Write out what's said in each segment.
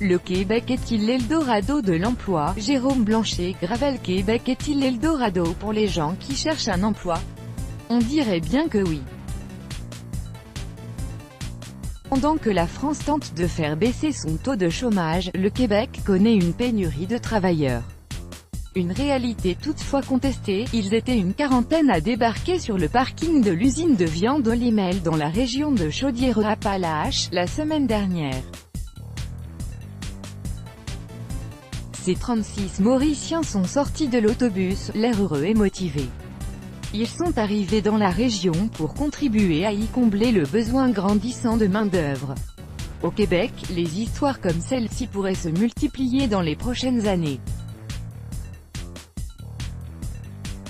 Le Québec est-il l'Eldorado de l'emploi? Jérôme Blanchet Gravel. Québec est-il l'Eldorado pour les gens qui cherchent un emploi? On dirait bien que oui. Pendant que la France tente de faire baisser son taux de chômage, le Québec connaît une pénurie de travailleurs. Une réalité toutefois contestée, ils étaient une quarantaine à débarquer sur le parking de l'usine de viande Olimel dans la région de Chaudière-Appalaches, la semaine dernière. Ces 36 Mauriciens sont sortis de l'autobus, l'air heureux et motivés. Ils sont arrivés dans la région pour contribuer à y combler le besoin grandissant de main-d'œuvre. Au Québec, les histoires comme celle-ci pourraient se multiplier dans les prochaines années.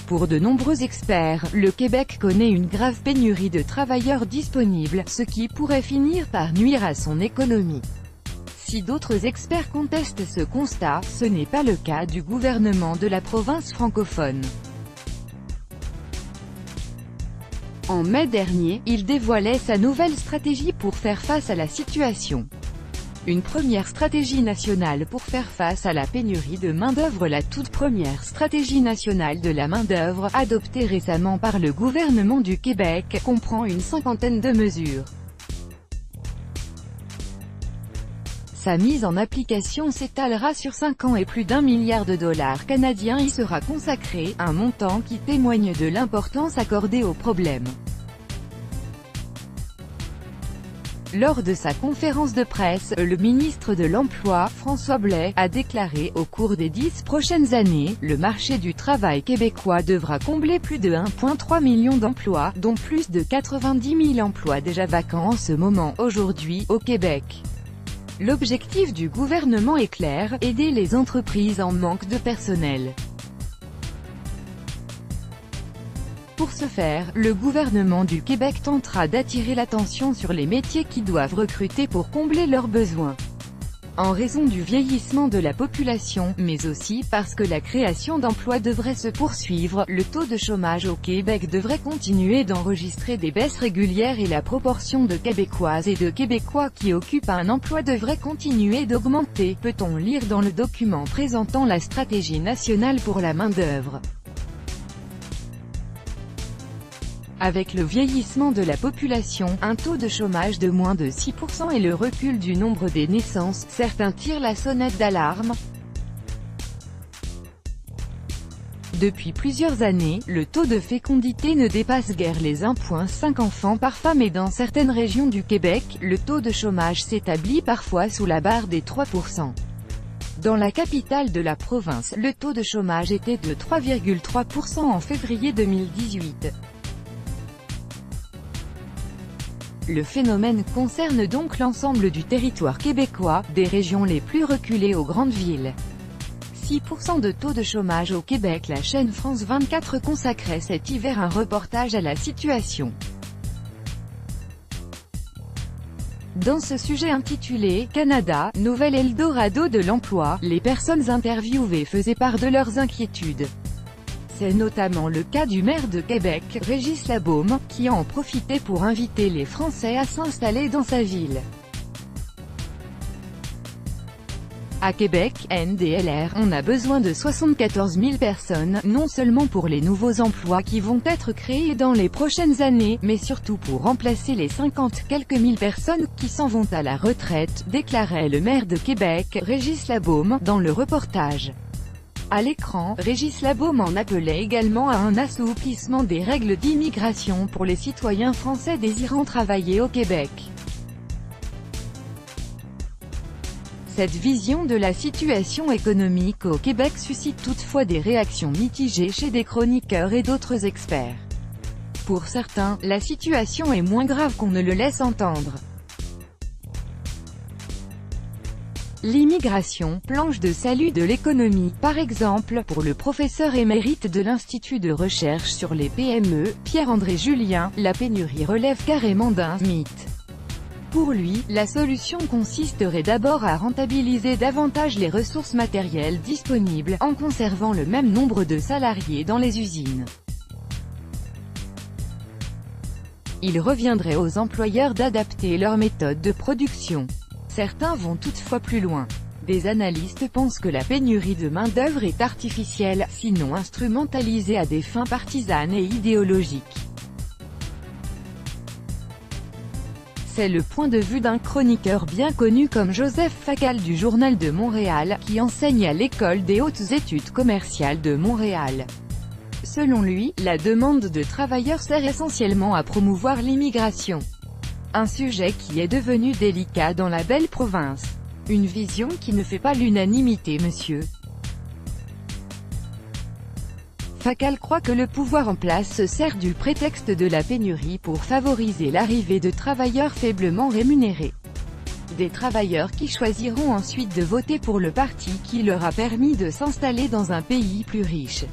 Pour de nombreux experts, le Québec connaît une grave pénurie de travailleurs disponibles, ce qui pourrait finir par nuire à son économie. Si d'autres experts contestent ce constat, ce n'est pas le cas du gouvernement de la province francophone. En mai dernier, il dévoilait sa nouvelle stratégie pour faire face à la situation. Une première stratégie nationale pour faire face à la pénurie de main-d'œuvre. La toute première stratégie nationale de la main-d'œuvre, adoptée récemment par le gouvernement du Québec, comprend une cinquantaine de mesures. Sa mise en application s'étalera sur 5 ans et plus d'1 milliard de dollars canadiens y sera consacré, un montant qui témoigne de l'importance accordée au problème. Lors de sa conférence de presse, le ministre de l'Emploi, François Blais, a déclaré « Au cours des 10 prochaines années, le marché du travail québécois devra combler plus de 1,3 million d'emplois, dont plus de 90 000 emplois déjà vacants en ce moment, aujourd'hui, au Québec. » L'objectif du gouvernement est clair, aider les entreprises en manque de personnel. Pour ce faire, le gouvernement du Québec tentera d'attirer l'attention sur les métiers qui doivent recruter pour combler leurs besoins. En raison du vieillissement de la population, mais aussi parce que la création d'emplois devrait se poursuivre, le taux de chômage au Québec devrait continuer d'enregistrer des baisses régulières et la proportion de Québécoises et de Québécois qui occupent un emploi devrait continuer d'augmenter, peut-on lire dans le document présentant la stratégie nationale pour la main-d'œuvre. Avec le vieillissement de la population, un taux de chômage de moins de 6% et le recul du nombre des naissances, certains tirent la sonnette d'alarme. Depuis plusieurs années, le taux de fécondité ne dépasse guère les 1,5 enfants par femme et dans certaines régions du Québec, le taux de chômage s'établit parfois sous la barre des 3%. Dans la capitale de la province, le taux de chômage était de 3,3% en février 2018. Le phénomène concerne donc l'ensemble du territoire québécois, des régions les plus reculées aux grandes villes. 6% de taux de chômage au Québec. La chaîne France 24 consacrait cet hiver un reportage à la situation. Dans ce sujet intitulé « Canada, nouvel Eldorado de l'emploi », les personnes interviewées faisaient part de leurs inquiétudes. C'est notamment le cas du maire de Québec, Régis Labaume, qui en profitait pour inviter les Français à s'installer dans sa ville. À Québec, NDLR, on a besoin de 74 000 personnes, non seulement pour les nouveaux emplois qui vont être créés dans les prochaines années, mais surtout pour remplacer les 50 quelques mille personnes qui s'en vont à la retraite, déclarait le maire de Québec, Régis Labaume, dans le reportage. À l'écran, Régis Labaume en appelait également à un assouplissement des règles d'immigration pour les citoyens français désirant travailler au Québec. Cette vision de la situation économique au Québec suscite toutefois des réactions mitigées chez des chroniqueurs et d'autres experts. Pour certains, la situation est moins grave qu'on ne le laisse entendre. L'immigration, planche de salut de l'économie, par exemple, pour le professeur émérite de l'Institut de recherche sur les PME, Pierre-André Julien, la pénurie relève carrément d'un mythe. Pour lui, la solution consisterait d'abord à rentabiliser davantage les ressources matérielles disponibles, en conservant le même nombre de salariés dans les usines. Il reviendrait aux employeurs d'adapter leurs méthodes de production. Certains vont toutefois plus loin. Des analystes pensent que la pénurie de main-d'œuvre est artificielle, sinon instrumentalisée à des fins partisanes et idéologiques. C'est le point de vue d'un chroniqueur bien connu comme Joseph Facal du Journal de Montréal, qui enseigne à l'École des hautes études commerciales de Montréal. Selon lui, la demande de travailleurs sert essentiellement à promouvoir l'immigration. Un sujet qui est devenu délicat dans la belle province. Une vision qui ne fait pas l'unanimité, monsieur. Facal croit que le pouvoir en place se sert du prétexte de la pénurie pour favoriser l'arrivée de travailleurs faiblement rémunérés. Des travailleurs qui choisiront ensuite de voter pour le parti qui leur a permis de s'installer dans un pays plus riche.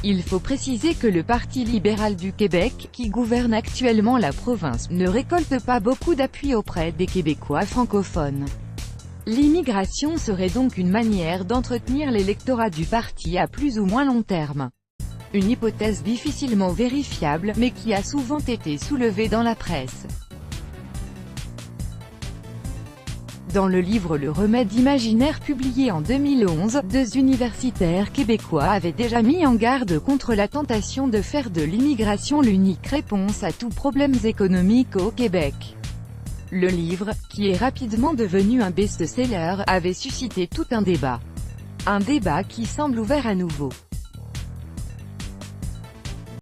Il faut préciser que le Parti libéral du Québec, qui gouverne actuellement la province, ne récolte pas beaucoup d'appui auprès des Québécois francophones. L'immigration serait donc une manière d'entretenir l'électorat du parti à plus ou moins long terme. Une hypothèse difficilement vérifiable, mais qui a souvent été soulevée dans la presse. Dans le livre Le remède imaginaire publié en 2011, deux universitaires québécois avaient déjà mis en garde contre la tentation de faire de l'immigration l'unique réponse à tous problèmes économiques au Québec. Le livre, qui est rapidement devenu un best-seller, avait suscité tout un débat. Un débat qui semble ouvert à nouveau.